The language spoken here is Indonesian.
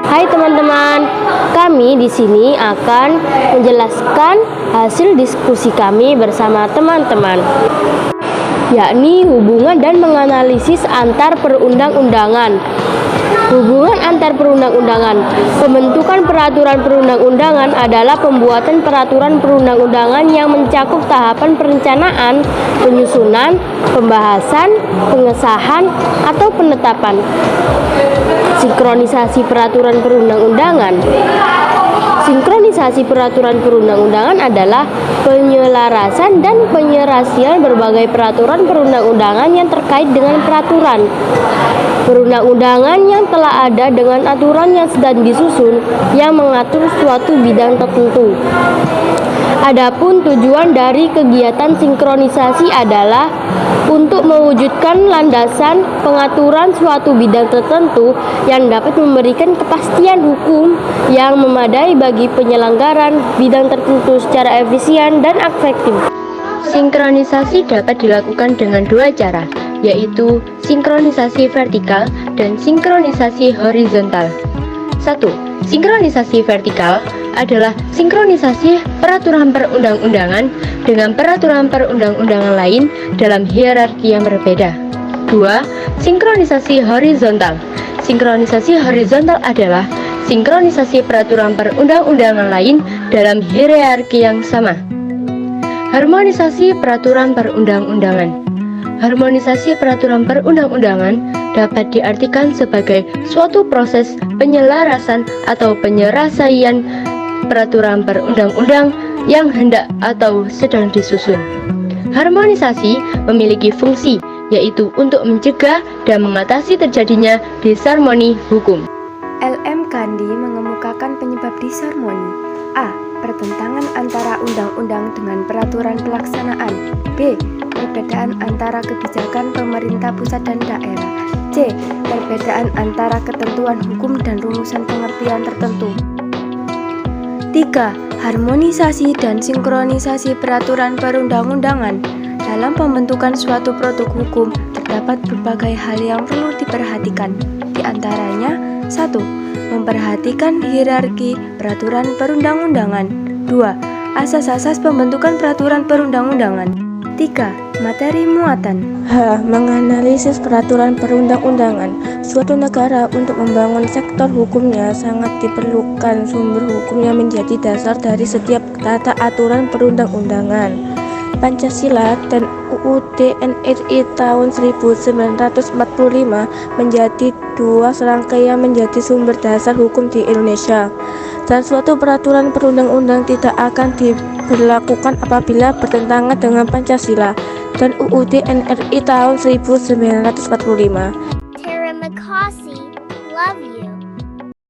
Hai teman-teman, kami di sini akan menjelaskan hasil diskusi kami bersama teman-teman, yakni hubungan dan menganalisis antar perundang-undangan. Hubungan antar perundang-undangan. Pembentukan peraturan perundang-undangan adalah pembuatan peraturan perundang-undangan yang mencakup tahapan perencanaan, penyusunan, pembahasan, pengesahan, atau penetapan. Sinkronisasi peraturan perundang-undangan. Sinkronisasi peraturan perundang-undangan adalah penyelarasan dan penyerasian berbagai peraturan perundang-undangan yang terkait dengan peraturan perundang-undangan yang telah ada dengan aturan yang sedang disusun yang mengatur suatu bidang tertentu. Adapun tujuan dari kegiatan sinkronisasi adalah untuk mewujudkan landasan pengaturan suatu bidang tertentu yang dapat memberikan kepastian hukum yang memadai bagi penyelenggaraan bidang tertentu secara efisien dan efektif. Sinkronisasi dapat dilakukan dengan dua cara, yaitu sinkronisasi vertikal dan sinkronisasi horizontal. 1. Sinkronisasi vertikal adalah sinkronisasi peraturan perundang-undangan dengan peraturan perundang-undangan lain dalam hierarki yang berbeda. 2. Sinkronisasi horizontal. Sinkronisasi horizontal adalah sinkronisasi peraturan perundang-undangan lain dalam hierarki yang sama. Harmonisasi peraturan perundang-undangan. Harmonisasi peraturan perundang-undangan dapat diartikan sebagai suatu proses penyelarasan atau penyelesaian peraturan perundang-undang yang hendak atau sedang disusun. Harmonisasi memiliki fungsi, yaitu untuk mencegah dan mengatasi terjadinya disharmoni hukum. L.M. Kandi mengemukakan penyebab disharmoni. A. Pertentangan antara undang-undang dengan peraturan pelaksanaan. B. Perbedaan antara kebijakan pemerintah pusat dan daerah. C. Perbedaan antara ketentuan hukum dan rumusan pengertian tertentu. 3. Harmonisasi dan sinkronisasi peraturan perundang-undangan. Dalam pembentukan suatu produk hukum, terdapat berbagai hal yang perlu diperhatikan. Di antaranya, 1. Memperhatikan hierarki peraturan perundang-undangan. 2. Asas-asas pembentukan peraturan perundang-undangan. 3. Materi muatan. H. Menganalisis peraturan perundang-undangan. Suatu negara untuk membangun sektor hukumnya sangat diperlukan sumber hukum yang menjadi dasar dari setiap tata aturan perundang-undangan. Pancasila dan UUD NRI tahun 1945 menjadi dua serangkaian menjadi sumber dasar hukum di Indonesia. Dan suatu peraturan perundang-undang tidak akan diberlakukan apabila bertentangan dengan Pancasila dan UUD NRI tahun 1945.